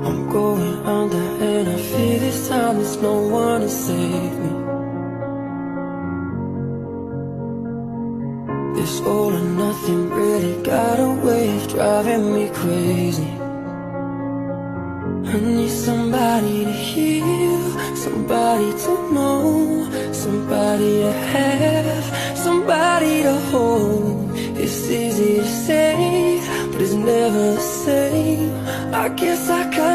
I'm going under and I fear this time there's no one to save me. This all or nothing really got a way of driving me crazy. I need somebody to heal, somebody to know, somebody to have, somebody to hold. It's easy to say, but it's never the same. I guess I kinda